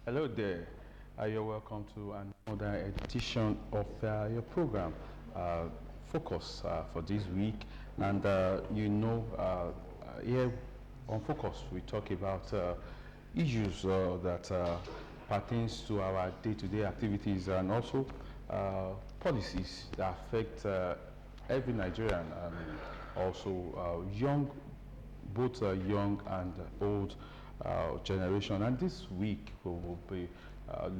Hello there. You're welcome to another edition of your program, Focus, for this week. And here on Focus, we talk about issues that pertains to our day-to-day activities and also policies that affect every Nigerian, and also both young and old generation. And this week we will be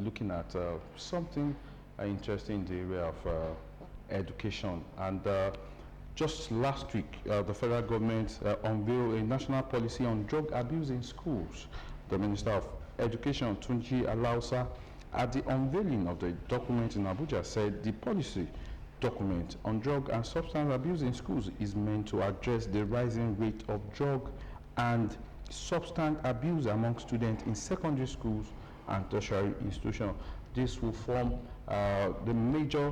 looking at something interesting in the area of education. And just last week, the federal government unveiled a national policy on drug abuse in schools. The Minister of Education, Tunji Alausa, at the unveiling of the document in Abuja, said the policy document on drug and substance abuse in schools is meant to address the rising rate of drug and substance abuse among students in secondary schools and tertiary institutions. This will form the major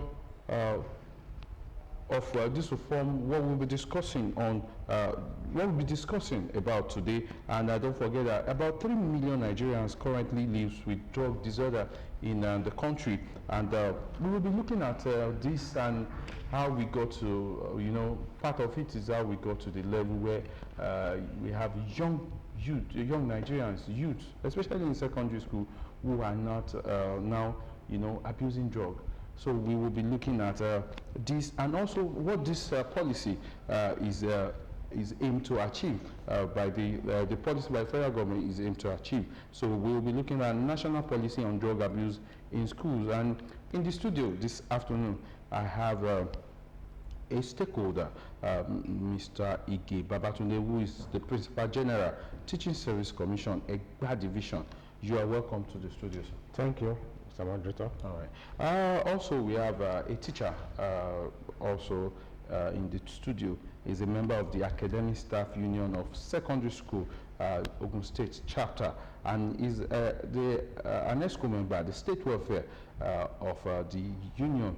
this will form what we'll be discussing on about today. And don't forget that about 3 million Nigerians currently lives with drug disorder in the country, and we will be looking at this and how we got to part of it is how we got to the level where we have young Nigerians, youth, especially in secondary school, who are not now abusing drug. So we will be looking at this, and also what this policy is aimed to achieve by the policy by the federal government is aimed to achieve. So we will be looking at national policy on drug abuse in schools. And in the studio this afternoon, I have a stakeholder, Mr. Ige Babatunde, who is the Principal General, Teaching Service Commission, Egba Division. You are welcome to the studio, sir. Thank you, Mr. Moderator. All right. Also, we have a teacher also in the studio. Is a member of the Academic Staff Union of Secondary School, Ogun State Chapter, and is an ESCO member, the State Welfare of the Union,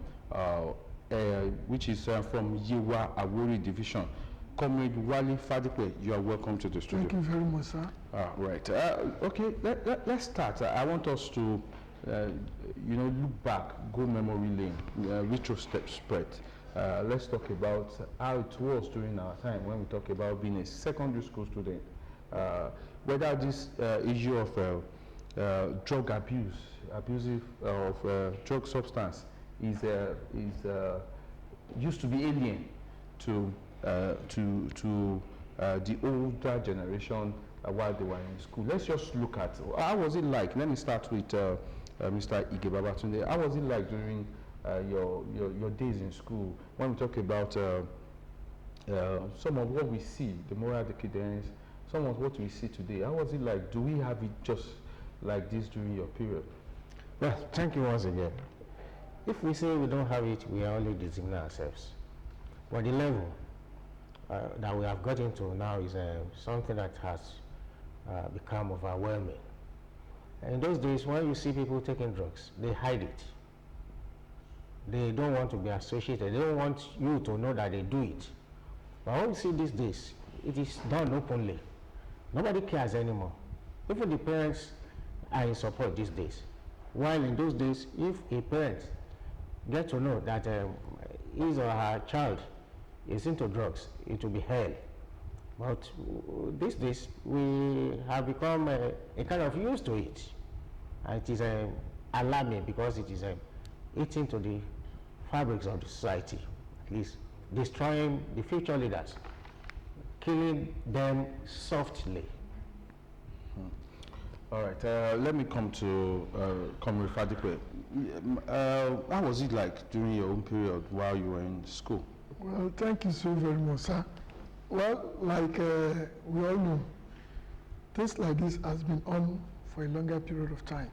which is from Yiwa Awori Division. Comrade Wali Fadipe, you are welcome to the studio. Thank you very much, sir. Right. Okay, let's start. I want us to look back, go memory lane, retrospect. Let's talk about how it was during our time when we talk about being a secondary school student. Whether this issue of drug abuse, abusive of drug substance is used to be alien to the older generation while they were in school. Let's just look at how was it like. Let me start with Mr. Ige Babatunde. How was it like during your days in school when we talk about some of what we see, the moral decadence, some of what we see today? How was it like? Do we have it just like this during your period? Well, thank you once again. If we say we don't have it, we are only deceiving ourselves. But the level that we have got into now is something that has become overwhelming. And in those days, when you see people taking drugs, they hide it. They don't want to be associated. They don't want you to know that they do it. But when you see these days, it is done openly. Nobody cares anymore. Even the parents are in support these days. While in those days, if a parent gets to know that his or her child is into drugs, it will be hell. But these days, we have become a kind of used to it. And it is alarming because it is eating to the fabrics of the society, at least destroying the future leaders, killing them softly. All right, let me come to Comrade Fadipe. How was it like during your own period while you were in school? Well, thank you so very much, sir. Well, like we all know, things like this has been on for a longer period of time.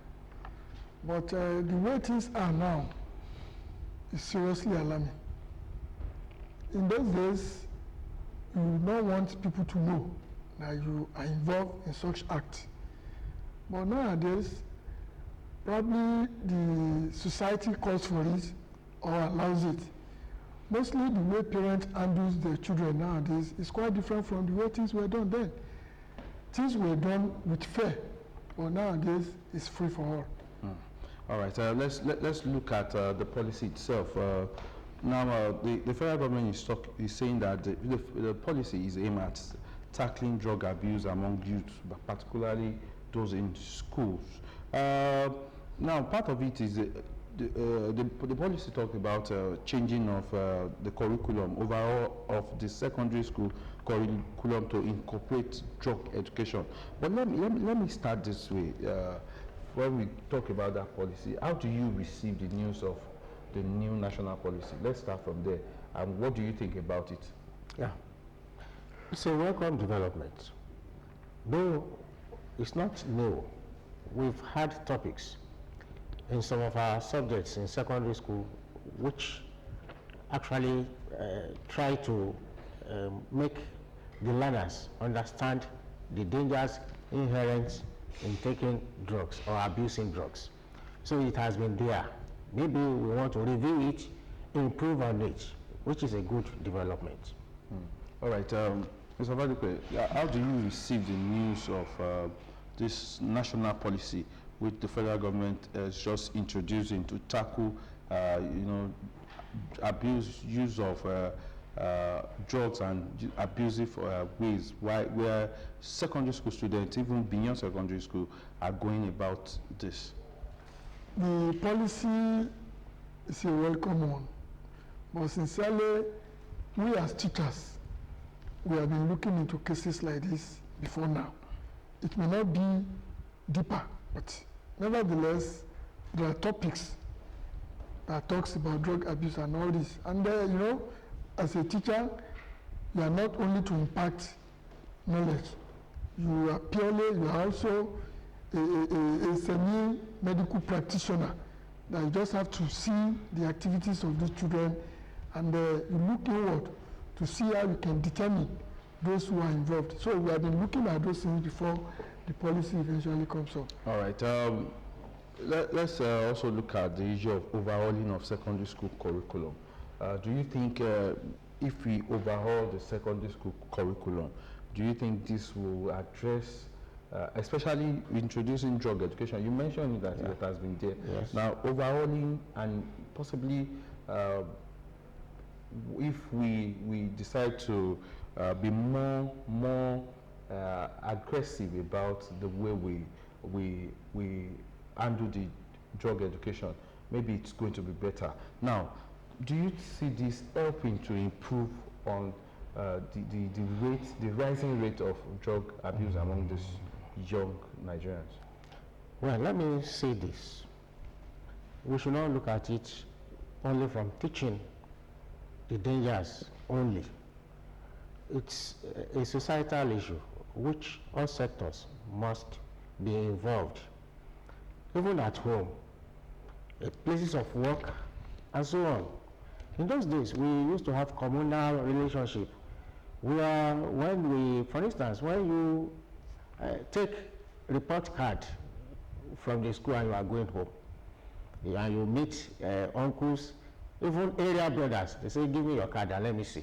But the way things are now is seriously alarming. In those days, you would not want people to know that you are involved in such acts. But nowadays, probably the society calls for it or allows it. Mostly the way parents handle their children nowadays is quite different from the way things were done then. Things were done with fear But nowadays, it's free for all. All right, let's look at the policy itself. Now, the federal government is saying that the policy is aimed at tackling drug abuse among youth, but particularly those in schools. Now, part of it is the policy talked about changing of the curriculum overall of the secondary school curriculum to incorporate drug education. But let me start this way. When we talk about that policy, how do you receive the news of the new national policy? Let's start from there. And what do you think about it? Yeah, it's a welcome development. Though it's not new, we've had topics in some of our subjects in secondary school which actually try to make the learners understand the dangers inherent in taking drugs or abusing drugs. So it has been there. Maybe we want to review it, improve on it, which is a good development. All right, Mr. Vadupe, how do you receive the news of this national policy which the federal government is just introducing to tackle, use of drugs and abusive ways, where secondary school students, even beyond secondary school, are going about this? The policy is a welcome one, but sincerely, we as teachers, we have been looking into cases like this before now. It may not be deeper, but nevertheless, there are topics that talks about drug abuse and all this. And as a teacher, you are not only to impact knowledge, you are also a semi-medical practitioner, that you just have to see the activities of these children, and you look inward to see how you can determine those who are involved. So we have been looking at those things before the policy eventually comes up. All right. Let's also look at the issue of overhauling of secondary school curriculum. Do you think if we overhaul the secondary school curriculum, do you think this will address, especially introducing drug education? You mentioned that it has been there. Yes. Now, overhauling and possibly if we decide to be more aggressive about the way we handle the drug education, maybe it's going to be better. Now, do you see this helping to improve on the rising rate of drug abuse among these young Nigerians? Well, let me say this. We should not look at it only from teaching the dangers only. It's a societal issue which all sectors must be involved, even at home, at places of work, and so on. In those days, we used to have communal relationship where for instance, when you take report card from the school and you are going home, and you meet uncles, even area brothers, they say, give me your card and let me see.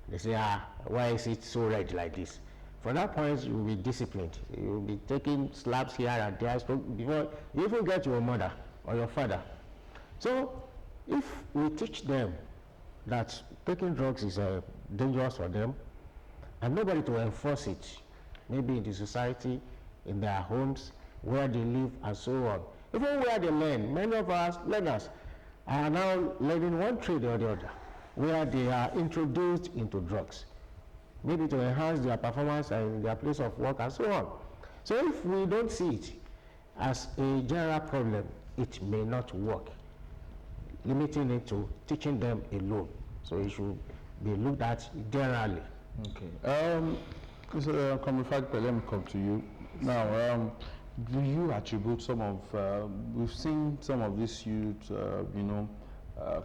They say, why is it so red like this? From that point, you will be disciplined. You will be taking slaps here and there before you even get your mother or your father. So, if we teach them that taking drugs is dangerous for them, and nobody to enforce it, maybe in the society, in their homes, where they live, and so on. Even where they learn, many of our learners are now learning one trade or the other, where they are introduced into drugs, maybe to enhance their performance and their place of work and so on. So if we don't see it as a general problem, it may not work. Limiting it to teaching them alone. So it should be looked at generally. Okay. Let me come to you. Now, do you attribute some of, we've seen some of these youth,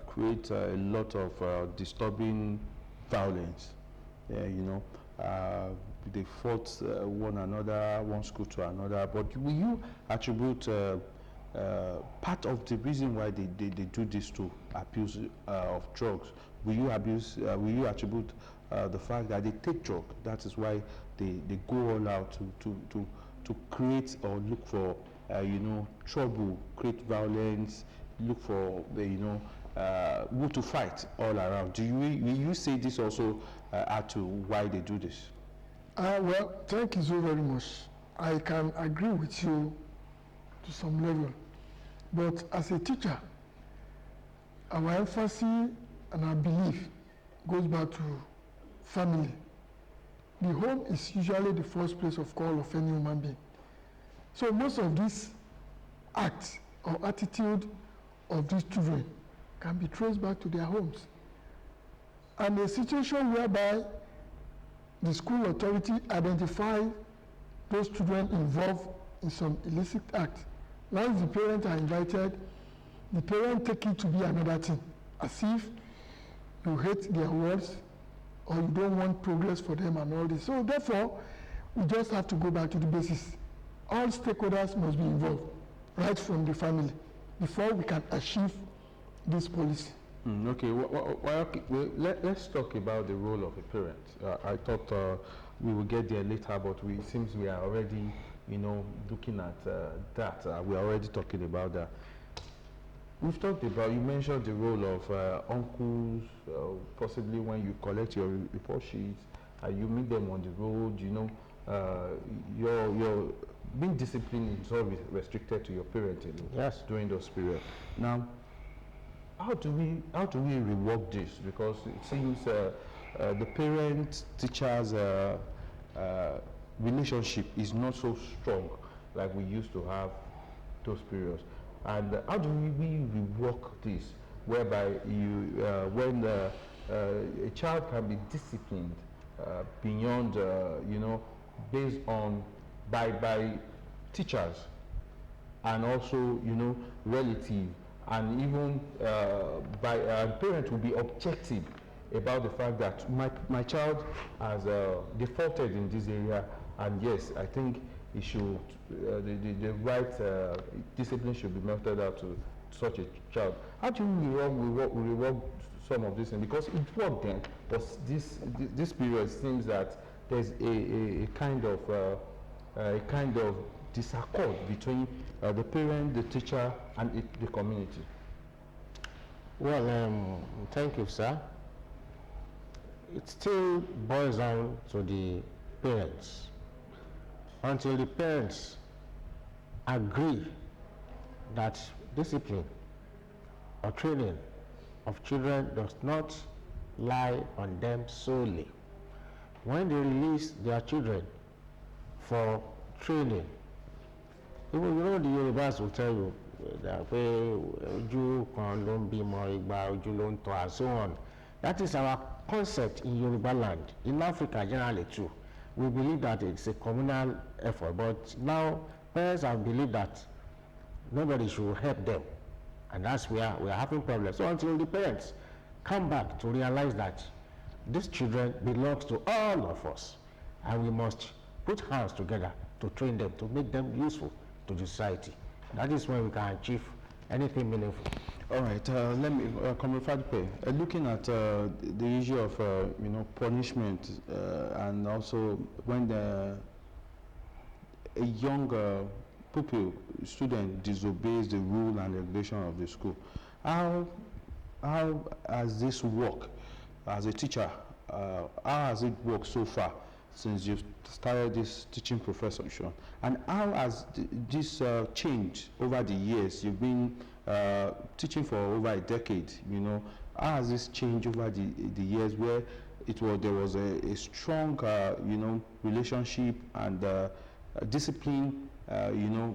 create a lot of disturbing violence. They fought one another, one school to another. But will you attribute part of the reason why they do this to abuse of drugs? Will you attribute the fact that they take drugs? That is why they go all out to to create or look for, trouble, create violence, look for who to fight all around. Will you say this also add to why they do this? Well, thank you so very much. I can agree with you to some level. But as a teacher, our emphasis and our belief goes back to family. The home is usually the first place of call of any human being. So most of these acts or attitude of these children can be traced back to their homes. And a situation whereby the school authority identify those children involved in some illicit act. Once the parents are invited, the parents take it to be another thing, as if you hate their words or you don't want progress for them and all this. So therefore, we just have to go back to the basis. All stakeholders must be involved, right from the family, before we can achieve this policy. Okay, let's talk about the role of a parent. I thought we will get there later, but it seems we are already, looking at that. We're already talking about that. We've talked about, you mentioned the role of uncles, possibly when you collect your report sheets, you meet them on the road, your being disciplined is always restricted to your parenting. Yes. During those periods. Now, how do we rework this? Because it seems the parent-teachers relationship is not so strong like we used to have those periods. And how do we rework this, whereby when a child can be disciplined beyond, based on by teachers and also relative, and even by parents will be objective about the fact that my child has defaulted in this area, and yes, I think it should the right discipline should be meted out to such a child. How do we reward some of this thing? Because it worked then, but this period seems that there's a kind of disaccord between the parent, the teacher, and the community. Well, thank you, sir. It still boils down to the parents. Until the parents agree that discipline or training of children does not lie on them solely. When they release their children for training, even the Yorubas will tell you that ojú kan ló ń bímọ, igba ojú ló ń tọ́, and so on. That is our concept in Yoruba land, in Africa generally too. We believe that it's a communal effort, but now parents have believed that nobody should help them, and that's where we are having problems. So until the parents come back to realize that these children belong to all of us, and we must put hands together to train them, to make them useful to the society. That is when we can achieve anything meaningful. All right, let me, Comrade Fadpe, looking at the issue of, punishment, and also when a young pupil, student disobeys the rule and regulation of the school, how has this worked as a teacher? How has it worked so far since you've started this teaching profession? And how has this changed over the years? You've been teaching for over a decade, how has this changed over the years where there was a strong, relationship and discipline,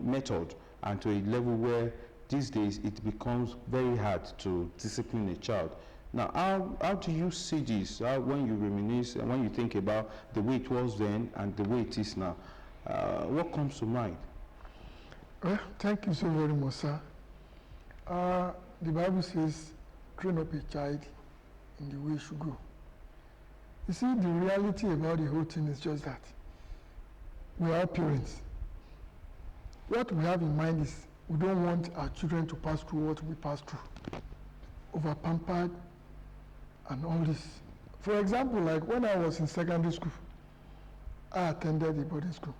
method, and to a level where these days it becomes very hard to discipline a child? Now, how do you see this? When you reminisce and when you think about the way it was then and the way it is now, what comes to mind? Well, thank you so very much, sir. The Bible says, train up a child in the way he should go. You see, the reality about the whole thing is just that. We are parents. What we have in mind is we don't want our children to pass through what we pass through. Over-pampered and all this. For example, like when I was in secondary school, I attended a boarding school.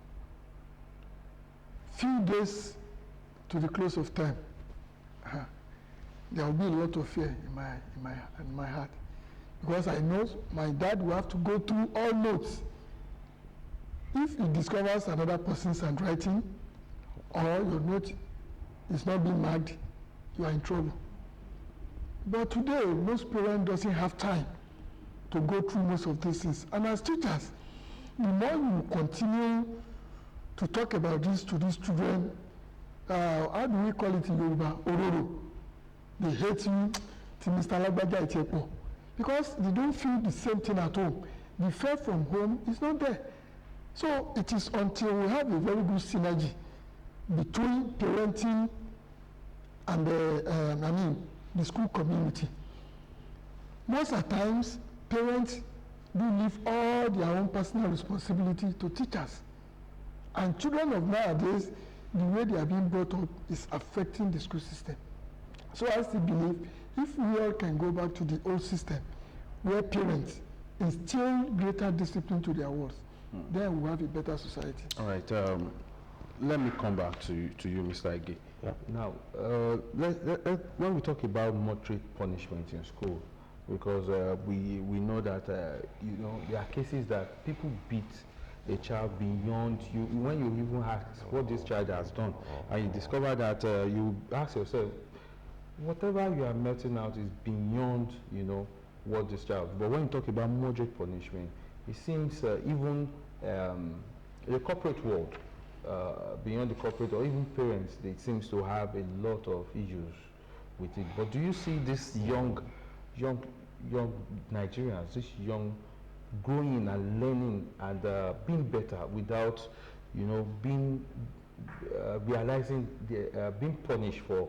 few days to the close of time, there will be a lot of fear in my heart, because I know my dad will have to go through all notes. If he discovers another person's handwriting, or your note is not being marked, you are in trouble. But today, most parents doesn't have time to go through most of these things. And as teachers, the more you continue to talk about this to these children, how do we call it in Yoruba? Ororo. They hate you, Mr. Lagbaja Itepo. Because they don't feel the same thing at home. The fear from home is not there. So it is until we have a very good synergy between parenting and the school community. Most of the times, parents do leave all their own personal responsibility to teachers. And children of nowadays, the way they are being brought up is affecting the school system. So I still believe if we all can go back to the old system where parents instill greater discipline to their wards, then we'll have a better society. All right. Let me come back to you, Mr. Ige. Yeah. Now, when we talk about moderate punishment in school, because we know that there are cases that people beat a child beyond you. When you even ask what this child has done, and you discover that you ask yourself, whatever you are meting out is beyond what this child. But when you talk about moderate punishment, it seems even the corporate world. Beyond the corporate or even parents, they seems to have a lot of issues with it. But do you see this young Nigerians, this young growing and learning and being better without, being realizing being punished for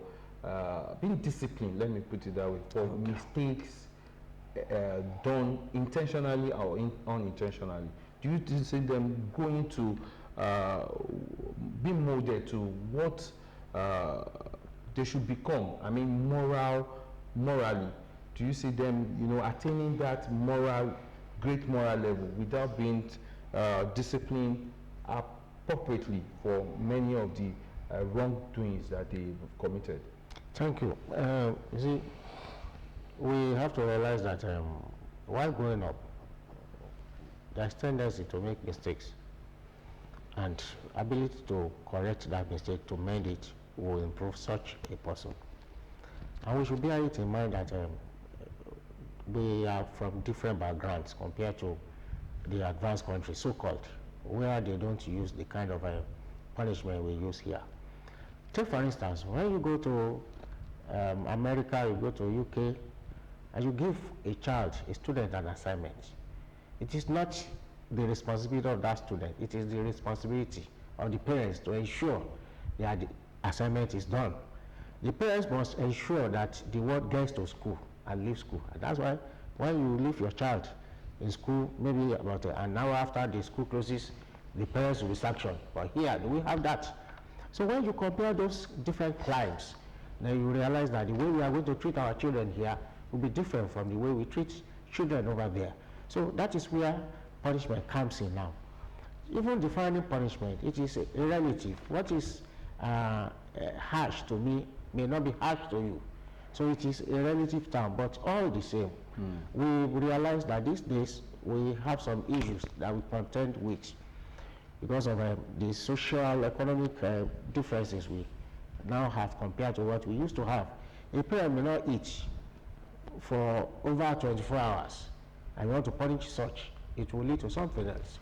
being disciplined? Let me put it that way, for mistakes done intentionally or unintentionally. Do you see them going to be molded to what they should become? I mean, morally, do you see them, attaining that great moral level without being disciplined appropriately for many of the wrongdoings that they've committed? Thank you. You see, we have to realize that while growing up, there's tendency to make mistakes, and ability to correct that mistake, to mend it, will improve such a person. And we should bear it in mind that we are from different backgrounds compared to the advanced countries, so-called, where they don't use the kind of punishment we use here. Take for instance, when you go to America, you go to UK, and you give a child, a student, an assignment, it is not the responsibility of that student, it is the responsibility of the parents to ensure that the assignment is done. The parents must ensure that the word gets to school and leaves school. And that's why when you leave your child in school, maybe about an hour after the school closes, the parents will be sanctioned. But here, we have that. So when you compare those different climes, then you realize that the way we are going to treat our children here will be different from the way we treat children over there. So that is where punishment comes in now. Even defining punishment, it is relative. What is harsh to me may not be harsh to you. So it is a relative term, but all the same, we realize that these days we have some issues that we contend with because of the social, economic differences we now have compared to what we used to have. A parent may not eat for over 24 hours, and you want to punish such, it will lead to something else.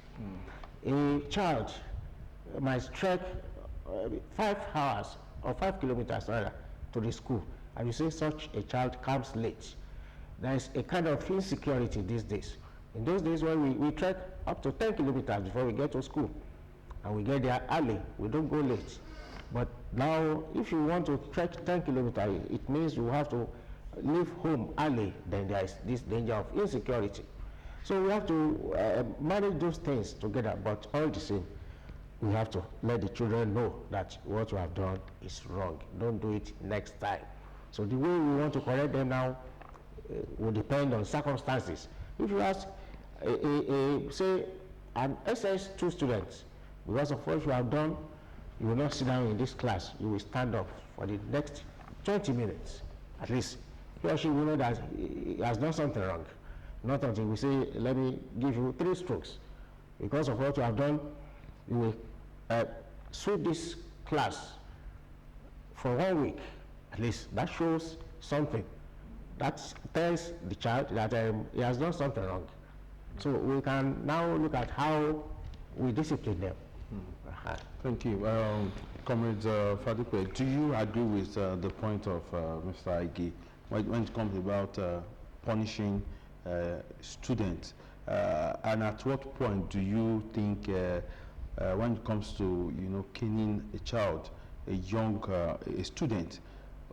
A child might trek 5 hours or 5 kilometers rather to the school, and you say such a child comes late. There is a kind of insecurity these days. In those days when we trek up to 10 kilometers before we get to school, and we get there early, we don't go late. But now, if you want to trek 10 kilometers, it means you have to leave home early, then there is this danger of insecurity. So we have to manage those things together, but all the same, we have to let the children know that what we have done is wrong. Don't do it next time. So the way we want to correct them now will depend on circumstances. If you ask, say, an SS2 student, because of what you have done, You will not sit down in this class. You will stand up for the next 20 minutes, at least. He or she will know that he has done something wrong. Not until we say, let me give you 3 strokes. Because of what you have done, you will sweep this class for 1 week, at least. That shows something. That tells the child that he has done something wrong. So we can now look at how we discipline them. Thank you. Comrades Fadupe, do you agree with the point of Mr. Ige when it comes about punishing students? And at what point do you think, when it comes to caning a child, a young a student,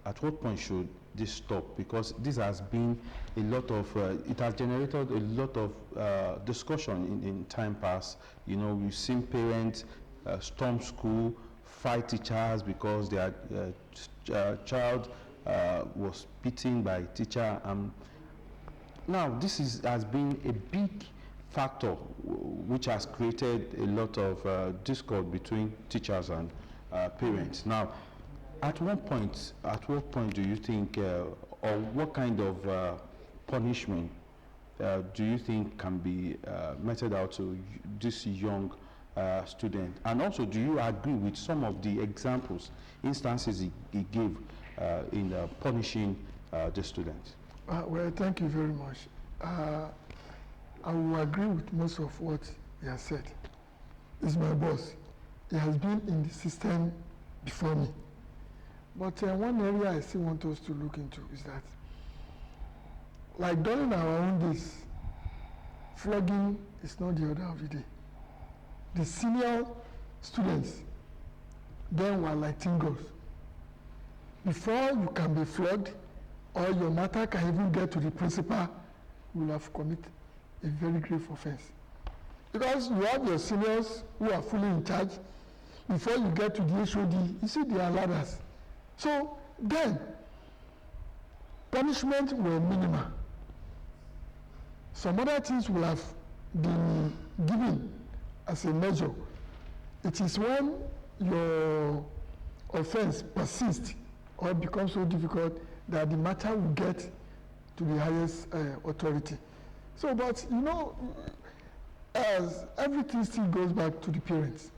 at what point should this stop? Because this has been a lot of, it has generated a lot of discussion in time past. We've seen parents storm school, fight teachers because their child was beaten by a teacher. Now, this has been a big factor which has created a lot of discord between teachers and parents. Now, at what point do you think, or what kind of punishment do you think can be meted out to this young student? And also, do you agree with some of the instances he gave in punishing the students? Well, thank you very much. I will agree with most of what he has said. He's my boss. He has been in the system before me. But one area I still want us to look into is that, like during our own days, flogging is not the order of the day. The senior students then were like teen girls. Before you can be flogged or your matter can even get to the principal, you will have committed a very grave offense. Because you have your seniors who are fully in charge. Before you get to the HOD, you see there are ladders. So then, punishment were minimal. Some other things will have been given as a measure. It is when your offense persists or becomes so difficult that the matter will get to the highest authority. So, but as everything still goes back to the parents.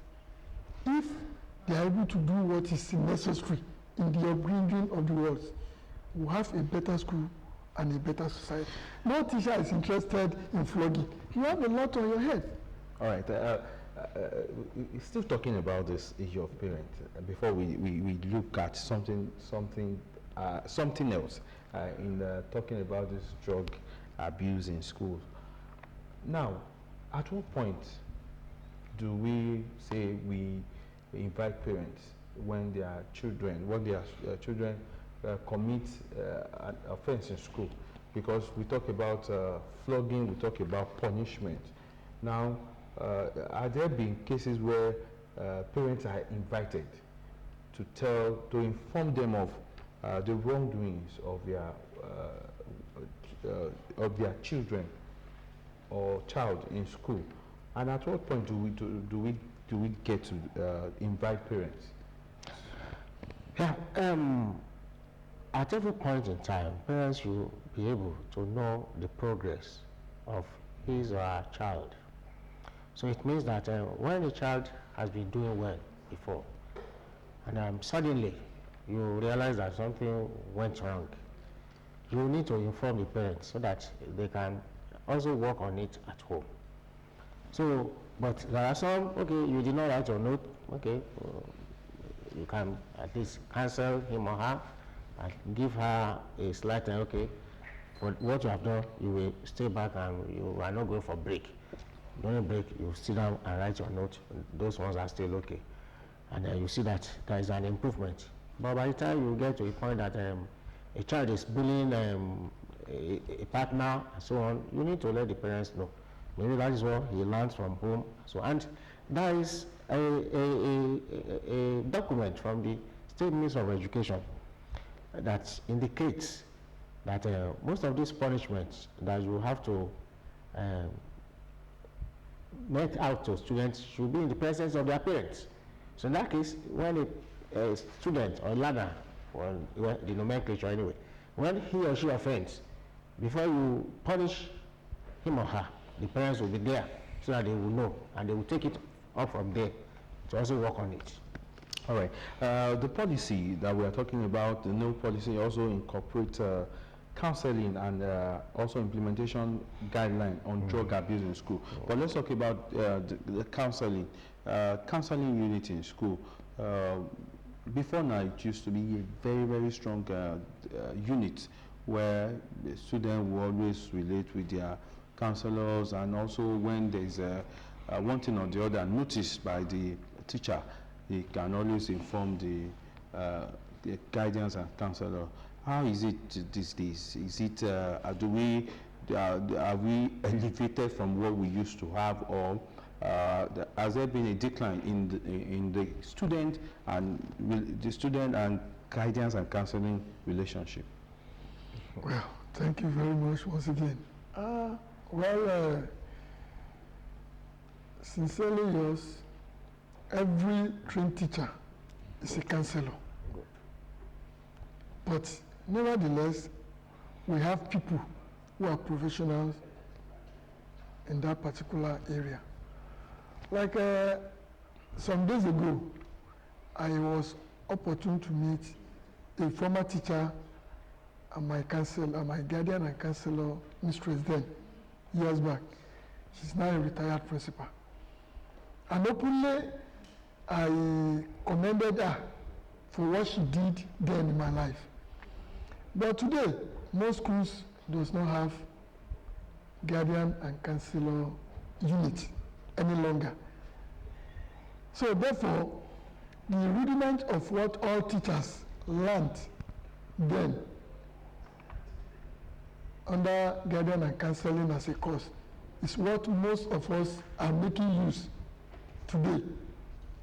If they are able to do what is necessary in the upbringing of the world, we'll have a better school and a better society. No teacher is interested in flogging. You have a lot on your head. All right. Still talking about this issue of parents, before we look at something else in talking about this drug abuse in schools. Now, at what point do we say we invite parents when their children commit an offense in school? Because we talk about flogging, we talk about punishment. Now, are there been cases where parents are invited to inform them of the wrongdoings of their children or child in school? And at what point do we get to invite parents? Yeah, at every point in time, parents should be able to know the progress of his or her child. So it means that when the child has been doing well before, and suddenly you realize that something went wrong, you need to inform the parents so that they can also work on it at home. So, but there are some, okay, you did not write your note, okay, you can at least cancel him or her and give her a slight, okay, for what you have done, you will stay back and you are not going for break. During break, you sit down and write your note. Those ones are still okay. And then you see that there is an improvement. But by the time you get to a point that a child is bullying a partner and so on, you need to let the parents know. Maybe that is what he learns from home. So, and there is a document from the State Ministry of Education that indicates that most of these punishments that you have to met out to students should be in the presence of their parents. So in that case, when a student or learner, or the nomenclature anyway, when he or she offends, before you punish him or her, the parents will be there so that they will know and they will take it up from there to also work on it. All right. The policy that we are talking about, the new policy, also incorporates counseling and also implementation guideline on drug abuse in school. But let's talk about the counseling. Counseling unit in school. Before now, it used to be a very, very strong unit where the student will always relate with their counselors, and also when there's one thing or the other noticed by the teacher, he can always inform the guidance and counselor. How is it these days? Is it are we elevated from what we used to have, or has there been a decline in the student and guidance and counseling relationship? Well, thank you very much once again. Sincerely yours, every trained teacher is a counselor. But nevertheless, we have people who are professionals in that particular area. Like some days ago, I was opportune to meet a former teacher and my guardian and counselor mistress then, years back. She's now a retired principal. And openly, I commended her for what she did then in my life. But today, most schools does not have guardian and counselor unit any longer. So therefore, the rudiment of what all teachers learned then under guardian and counseling as a course is what most of us are making use today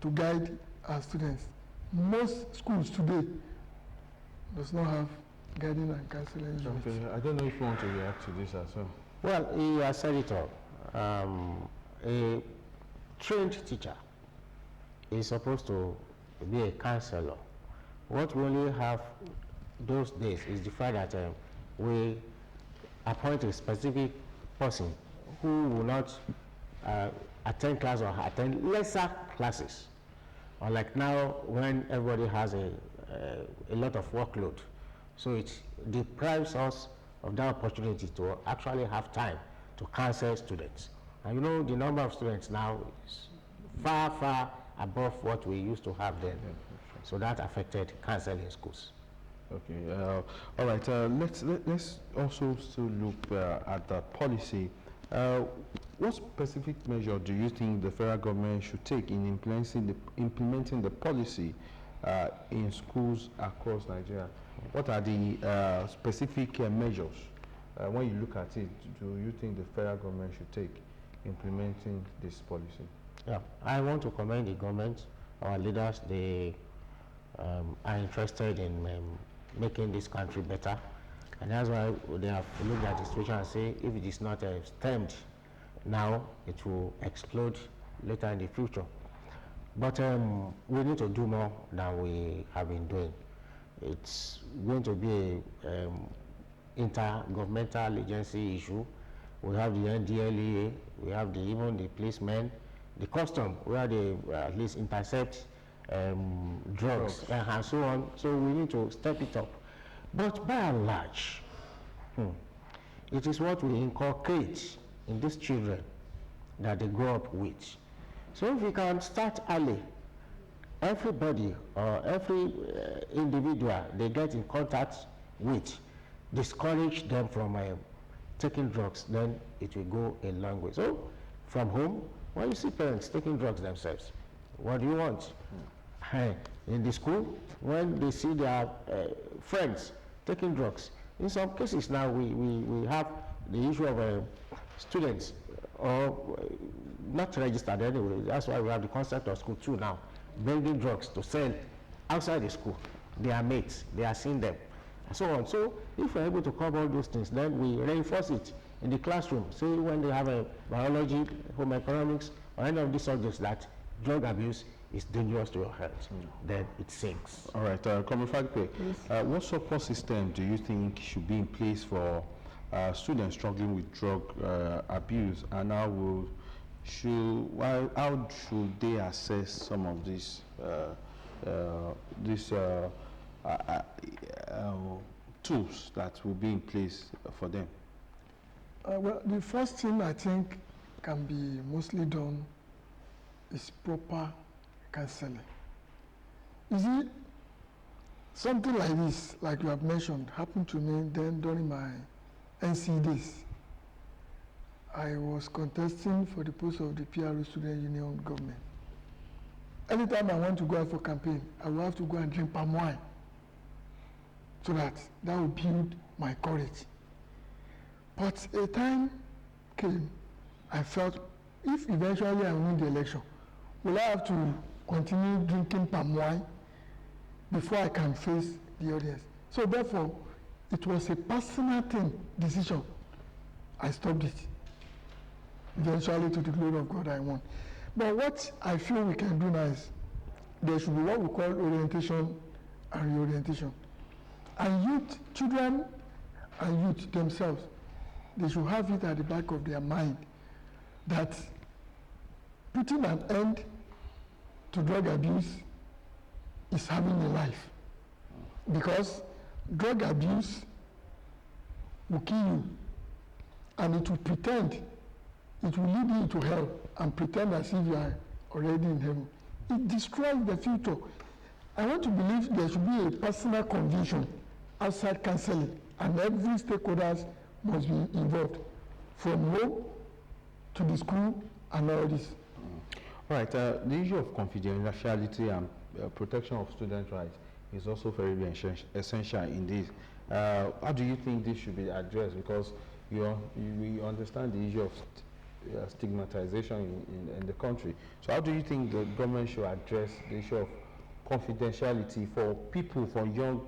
to guide our students. Most schools today does not have guiding and counseling units. Okay, I don't know if you want to react to this as well. Well, he has said it all. A trained teacher is supposed to be a counselor. What we only have those days is the fact that we appoint a specific person who will not attend class or attend lesser classes. Unlike now, when everybody has a lot of workload. So it deprives us of that opportunity to actually have time to counsel students. And you know, the number of students now is far, far above what we used to have then. So that affected counseling schools. Okay. All right. Let's also still look at the policy. What specific measure do you think the federal government should take in implementing the policy in schools across Nigeria? What are the specific measures when you look at it? Do you think the federal government should take implementing this policy? Yeah, I want to commend the government, our leaders. They are interested in making this country better, and that's why they have looked at the situation and say, if it is not stemmed now, it will explode later in the future. But we need to do more than we have been doing. It's going to be a intergovernmental agency issue. We have the NDLEA, we have even the policemen, the custom, where they at least intercept drugs and so on. So we need to step it up. But by and large, it is what we inculcate in these children that they grow up with. So if we can start early, everybody or every individual they get in contact with, discourage them from taking drugs, then it will go a long way. So from home, when you see parents taking drugs themselves, what do you want? In the school, when they see their friends taking drugs, in some cases now we have the issue of students or not registered anyway. That's why we have the concept of school too now, bringing drugs to sell outside the school. They are mates, they are seeing them, and so on. So if we're able to cover all those things, then we reinforce it in the classroom. Say when they have a biology, home economics, or any of these subjects that drug abuse is dangerous to your health, then it sinks. All right, Comrade Fagbe, what support system do you think should be in place for students struggling with drug abuse, and how should they assess some of these tools that will be in place for them? Well, the first thing I think can be mostly done is proper counseling. You see, something like this, like you have mentioned, happened to me then during my NC days. I was contesting for the post of the PRO Student Union government. Anytime I want to go out for campaign, I will have to go and drink palm wine, so that will build my courage. But a time came, I felt, if eventually I win the election, will I have to continue drinking palm wine before I can face the audience? So therefore, it was a personal decision. I stopped it. Eventually, to the glory of God, I won. But what I feel we can do now is, there should be what we call orientation and reorientation. And youth, children and youth themselves, they should have it at the back of their mind that putting an end to drug abuse is having a life. Because drug abuse will kill you, and it will pretend, it will lead you to hell and pretend as if you are already in heaven. It destroys the future. I want to believe there should be a personal conviction outside counseling, and every stakeholders must be involved, from home to the school and all this. All right, the issue of confidentiality and protection of student rights is also very essential in this. How do you think this should be addressed? Because we understand the issue of stigmatization in the country. So how do you think the government should address the issue of confidentiality for people, for young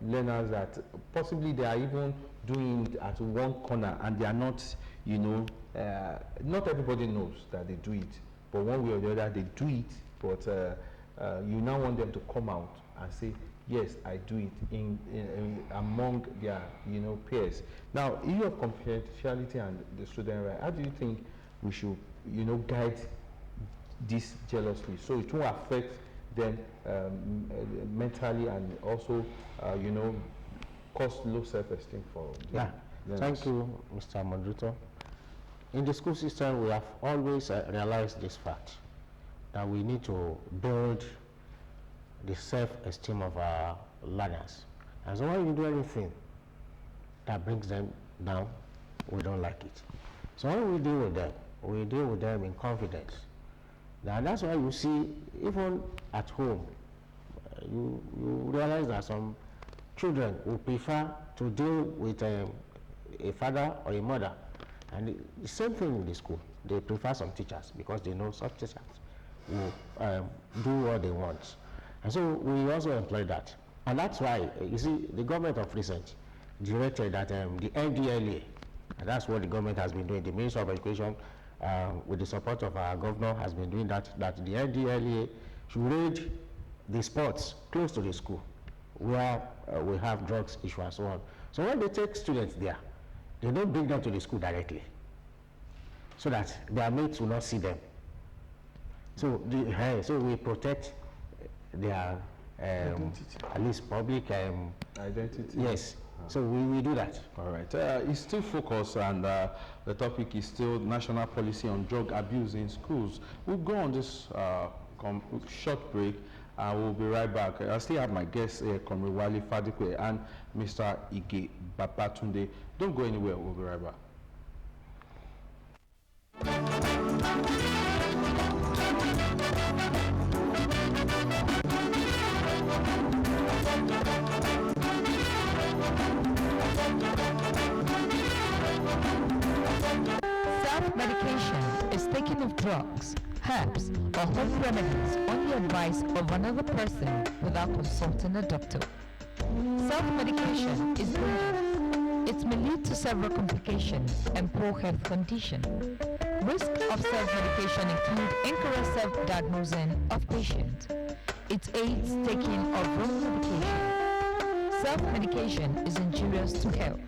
learners, that possibly they are even doing it at one corner and they are not, not everybody knows that they do it, but one way or the other they do it, but you now want them to come out and say, yes, I do it in among their peers. Now, issue of confidentiality and the student right, how do you think we should guide this jealously so it won't affect them mentally, and also cause low self-esteem for them? Yeah, thank you, Mr. Moderator. In the school system, we have always realized this fact, that we need to build the self-esteem of our learners. And so when you do anything that brings them down, we don't like it. So when we deal with them in confidence. And that's why you see, even at home, you realize that some children will prefer to deal with a father or a mother. And the same thing in the school. They prefer some teachers because they know some teachers will do what they want. And so we also employ that. And that's why, you see, the government of recent directed that the NDLA, and that's what the government has been doing, the Minister of Education, with the support of our governor, has been doing that the NDLA should raid the sports close to the school where we have drugs issue and so on. So when they take students there, they don't bring them to the school directly, so that their mates will not see them. So, so we protect their at least public identity. Yes. So we do that. All right. It's still focused, and the topic is still national policy on drug abuse in schools. We'll go on this short break, and we'll be right back. I still have my guests here, Comrade Wale Fadikwe and Mr. Ige Babatunde. Don't go anywhere. We'll be right back. Self-medication is taking of drugs, herbs, or home remedies on the advice of another person without consulting a doctor. Self-medication is dangerous. It may lead to several complications and poor health conditions. Risk of self-medication include incorrect self-diagnosing of patient. It aids taking of wrong medication. Self-medication is injurious to health.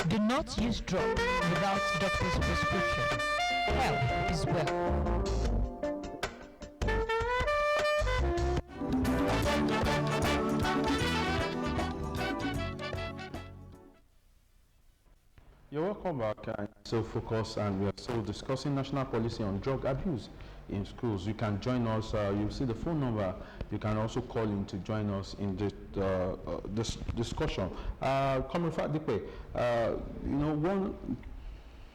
Do not use drugs without doctor's prescription. Health is wealth. You're welcome back. So focus, and we are still discussing national policy on drug abuse in schools. You can join us. You'll see the phone number. You can also call in to join us in this discussion. Coming from Dipe, one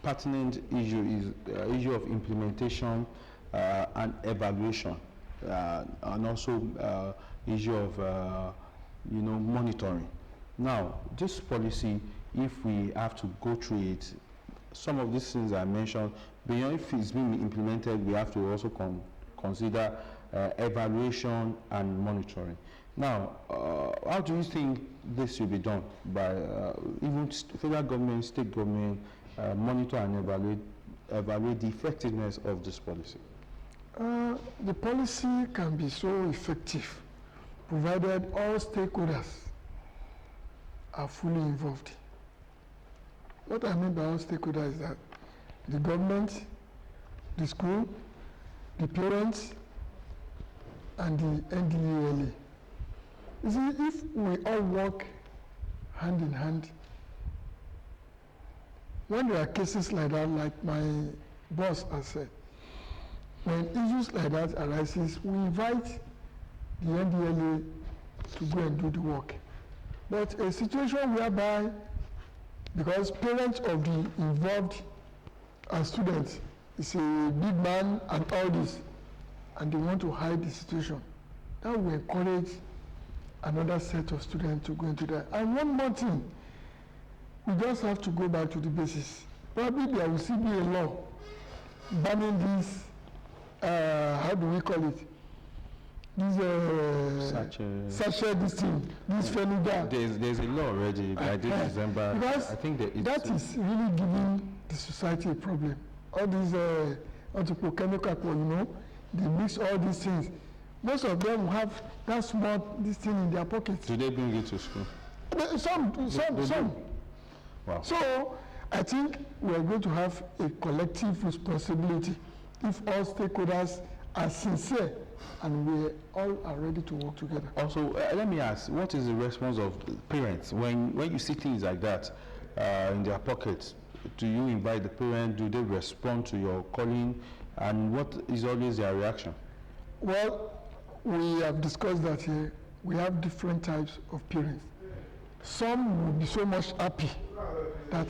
pertinent issue is issue of implementation and evaluation, and also issue of monitoring. Now, this policy, if we have to go through it, some of these things I mentioned, beyond if it's being implemented, we have to also consider evaluation and monitoring. Now, how do you think this should be done by even federal government, state government, monitor and evaluate the effectiveness of this policy? The policy can be so effective provided all stakeholders are fully involved. What I mean by all stakeholders is that the government, the school, the parents, and the NDLEA. You see, if we all work hand in hand, when there are cases like that, like my boss has said, when issues like that arises, we invite the NDLEA to go and do the work. But a situation whereby, because parents of the involved students is a big man and all this, and they want to hide the situation, that will encourage another set of students to go into that. And one more thing, we just have to go back to the basis. Probably there will still be a law banning this, how do we call it? This sachet, this thing, this Fenuga. There's a law already by this December. Because I think that is really giving the society a problem. All these anthropochemical, they mix all these things. Most of them have that small this thing in their pockets. Do they bring it to school? Some. Wow. So I think we are going to have a collective responsibility if all stakeholders are sincere and we all are ready to work together. Also, let me ask, what is the response of parents when you see things like that in their pockets? Do you invite the parent? Do they respond to your calling? And what is always their reaction? Well, we have discussed that here. We have different types of parents. Some will be so much happy that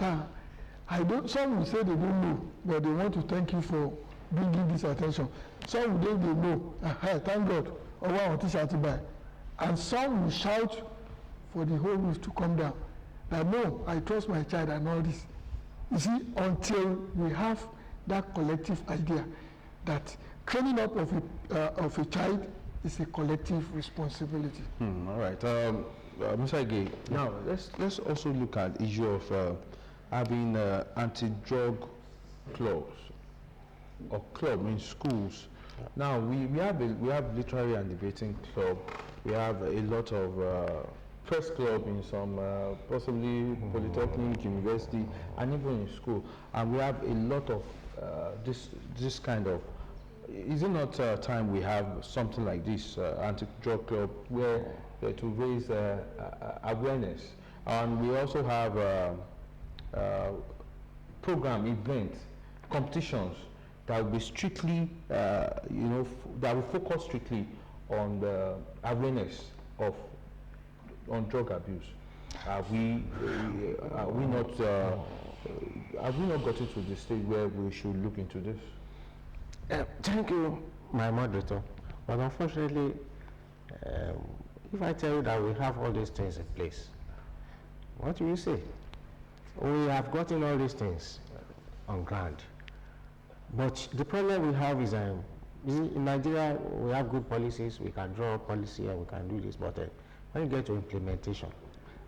some will say they don't know, but they want to thank you for bringing this attention. Some will say they know, thank God, or I want to buy. And some will shout for the whole roof to come down. That no, I trust my child and all this. You see, until we have that collective idea that training up of a child is a collective responsibility. All right, Mr. Ige, now let's also look at the issue of having anti-drug clubs or club in schools. Now we have literary and debating club. We have a lot of press club in some possibly polytechnic, university, and even in school. And we have a lot of this kind of. Is it not time we have something like this anti-drug club where to raise awareness? And we also have program events, competitions that will be strictly, that will focus strictly on the awareness on drug abuse. Have we not gotten to the stage where we should look into this? Thank you, my moderator. But unfortunately, if I tell you that we have all these things in place, what do you say? We have gotten all these things on ground. But the problem we have is in Nigeria, we have good policies, we can draw policy and we can do this, but when you get to implementation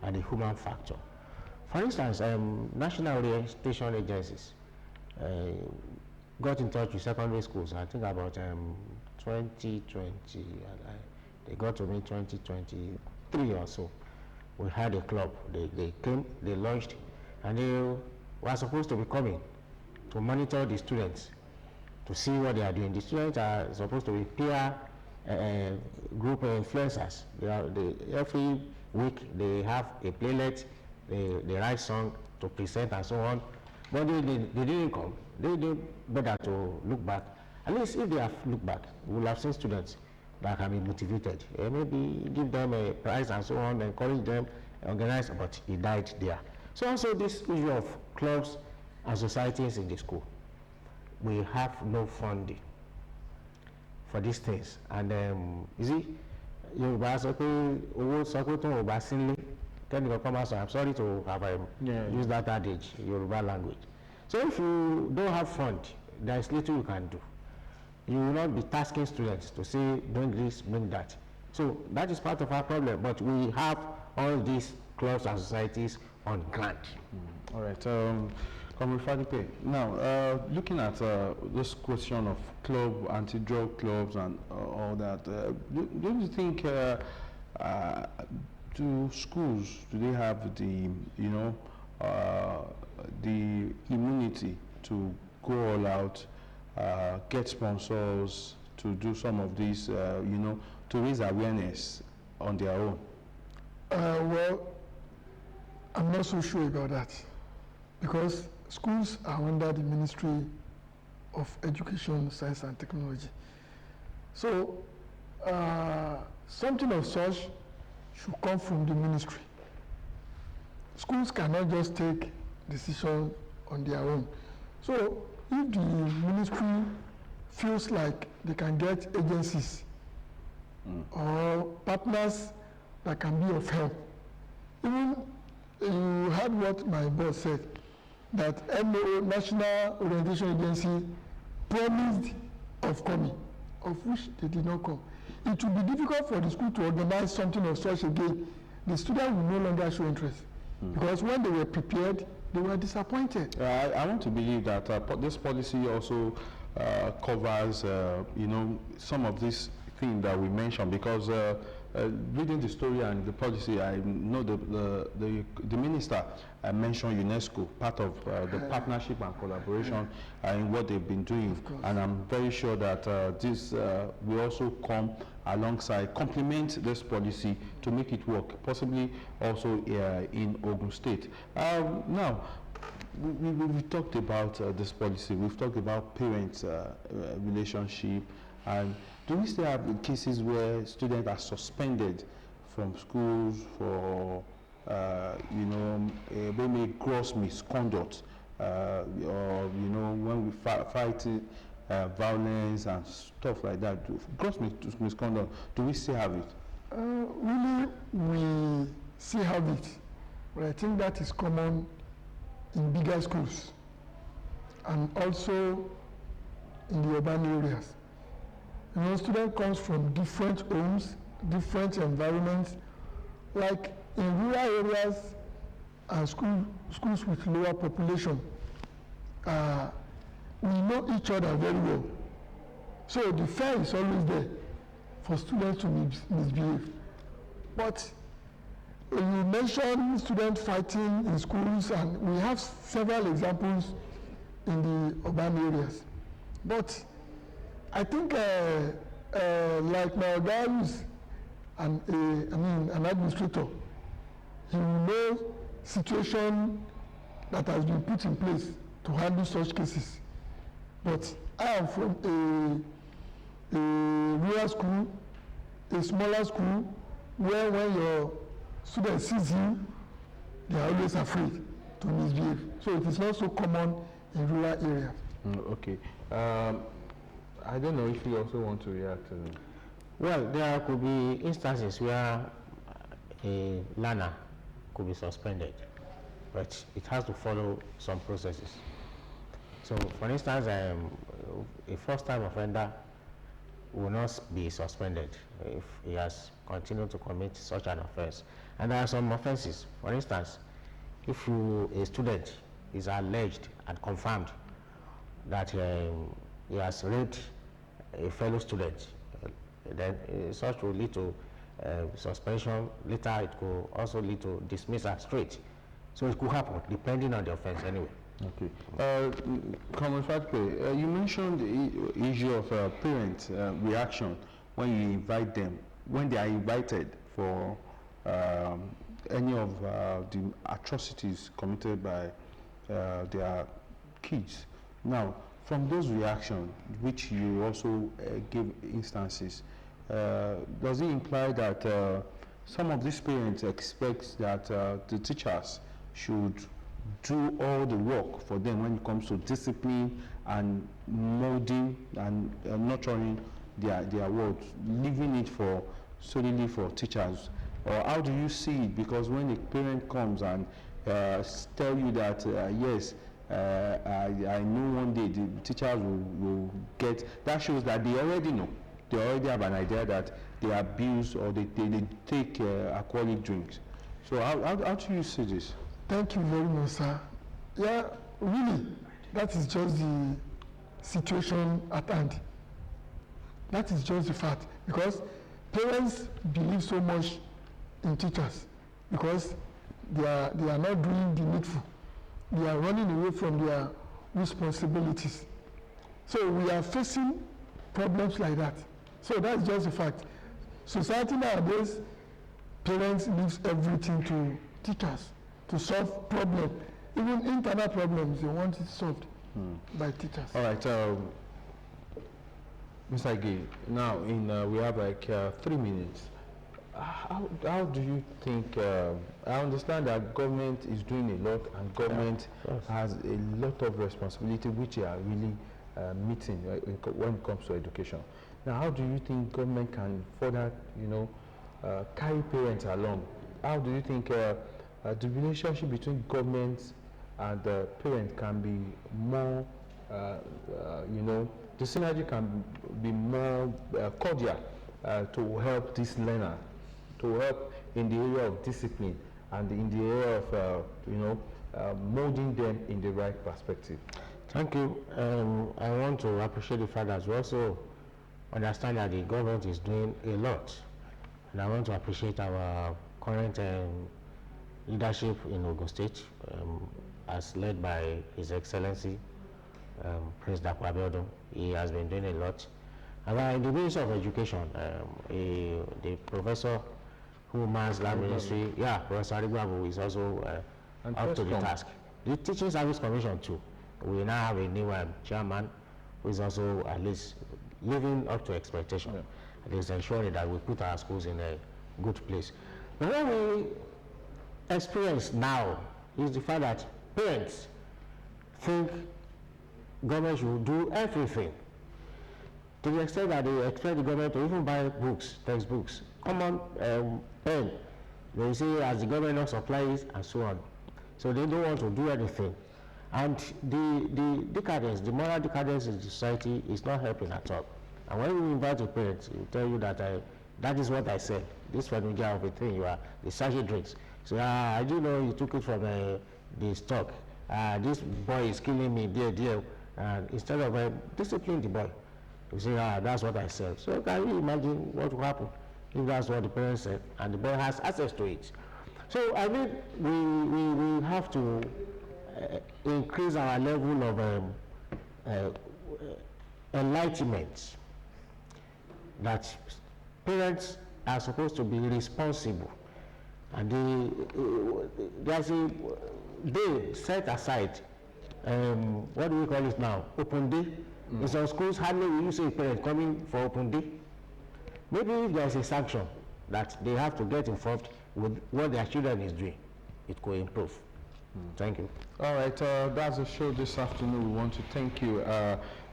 and the human factor, for instance, national orientation agencies, got in touch with secondary schools, I think about 2020, they got to me 2023 or so. We had a club, they came, they launched, and they were supposed to be coming to monitor the students, to see what they are doing. The students are supposed to be peer group influencers. Every week they have a playlet, they write song to present and so on. But they didn't come. They did better to look back. At least if they have looked back, we will have seen students that can be motivated. Maybe give them a prize and so on, encourage them, organize, but it died there. So also this issue of clubs and societies in the school. We have no funding for these things. And you see, Yoruba sọ pé owó sọ pé tó Yoruba sílé, kẹ́nìkan come out, so I'm sorry to have used that adage, Yoruba language. So if you don't have fund, there is little you can do. You will not be tasking students to say, bring this, bring that. So that is part of our problem, but we have all these clubs and societies on grant. All right. Now, looking at this question of club, anti-drug clubs and all that, don't you think do schools, do they have the, the immunity to go all out, get sponsors, to do some of these, to raise awareness on their own? Well, I'm not so sure about that, because schools are under the Ministry of Education, Science and Technology. So something of such should come from the ministry. Schools cannot just take decisions on their own. So if the ministry feels like they can get agencies or partners that can be of help, even you heard what my boss said, that NO, National Orientation Agency, promised of coming, of which they did not come. It will be difficult for the school to organize something of such again. The students will no longer show interest, because when they were prepared, they were disappointed. I want to believe that this policy also covers, some of these things that we mentioned, because reading the story and the policy, I know the minister mentioned UNESCO, part of the partnership and collaboration in what they've been doing, and I'm very sure that this will also come alongside, complement this policy to make it work, possibly also in Ogun State. Now, we talked about this policy, we've talked about parents' relationship, and do we still have cases where students are suspended from schools for, maybe gross misconduct, or, when we fight violence and stuff like that? Gross misconduct, do we still have it? Really, we still have it, but I think that is common in bigger schools and also in the urban areas. Student comes from different homes, different environments. Like in rural areas and schools with lower population, we know each other very well. So the fear is always there for students to misbehave. But you mentioned students fighting in schools, and we have several examples in the urban areas. But I think, like my guy is an administrator, he will know situation that has been put in place to handle such cases. But I am from a rural school, a smaller school, where when your student sees you, they are always afraid to misbehave. So it is not so common in rural areas. Okay. I don't know if you also want to react to them. Well, there could be instances where a learner could be suspended, but it has to follow some processes. So, for instance, a first-time offender will not be suspended if he has continued to commit such an offense. And there are some offenses. For instance, if a student is alleged and confirmed that he has raped a fellow student. Then such will lead to suspension. Later, it could also lead to dismissal straight. So it could happen, depending on the offense anyway. Okay. Comrade Fatpe, you mentioned the issue of parent reaction when you invite them, when they are invited for any of the atrocities committed by their kids. Now, from those reactions, which you also give instances, does it imply that some of these parents expect that the teachers should do all the work for them when it comes to discipline and molding and nurturing their words, leaving it solely for teachers? Or how do you see it? Because when a parent comes and tell you that yes, I know one day the teachers will get, that shows that they already know. They already have an idea that they abuse or they take alcoholic drinks. So how do you see this? Thank you very much, sir. Yeah, really, that is just the situation at hand. That is just the fact, because parents believe so much in teachers because they are not doing the needful. They are running away from their responsibilities. So we are facing problems like that. So that's just the fact. Society nowadays, parents leave everything to teachers to solve problems. Even internal problems, they want it solved by teachers. All right, Mr. Ige, now we have like 3 minutes. How do you think, I understand that government is doing a lot and government has a lot of responsibility which they are really meeting when it comes to education. Now, how do you think government can further, carry parents along? How do you think the relationship between government and parents can be more, the synergy can be more cordial to help this learner, to help in the area of discipline and in the area of, molding them in the right perspective? Thank you. I want to appreciate the fact as well. So understand that the government is doing a lot. And I want to appreciate our current leadership in Ogun State, as led by His Excellency, Prince Dakwabiodo. He has been doing a lot. And in the Ministry of Education, the professor who mans lab ministry, Professor Arigbabu, is also up to the task. The Teaching Service Commission too. We now have a new chairman who is also at least living up to expectation. It is ensuring that we put our schools in a good place. But what we experience now is the fact that parents think government should do everything, to the extent that they expect the government to even buy books, textbooks, common pen. They say as the government not supplies and so on. So they don't want to do anything. And the decadence, the moral decadence in the society is not helping at all. And when you invite your parents, he will tell you that that is what I said. This furniture of a thing, the sachet drinks. So I do know you took it from the stock. This boy is killing me, dear. And instead of discipline the boy, you say, that's what I said. So can you imagine what will happen if that's what the parents said and the boy has access to it? So I mean, we have to increase our level of enlightenment, that parents are supposed to be responsible, and there's a day set aside, what do we call it now, open day. In some schools, hardly will you see a parent coming for open day. Maybe if there's a sanction that they have to get involved with what their children is doing, it could improve. Thank you. All right, that's the show this afternoon. We want to thank you,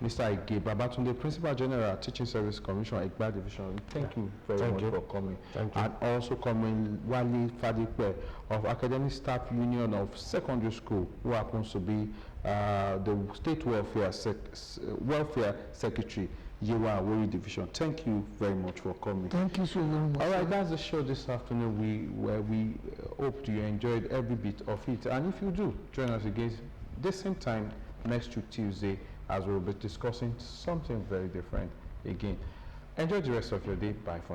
Mr. Ige Babatunde, Principal General, Teaching Service Commission, Egba Division. Thank you very much for coming. Thank you. And also coming Wale Fadipe of Academic Staff Union of Secondary School, who happens to be the State Welfare Secretary, Yewa Awori Division. Thank you very much for coming. Thank you so very much. All right, that's the show this afternoon. We hope you enjoyed every bit of it. And if you do, join us again this same time next week, Tuesday, as we'll be discussing something very different again. Enjoy the rest of your day. Bye for now.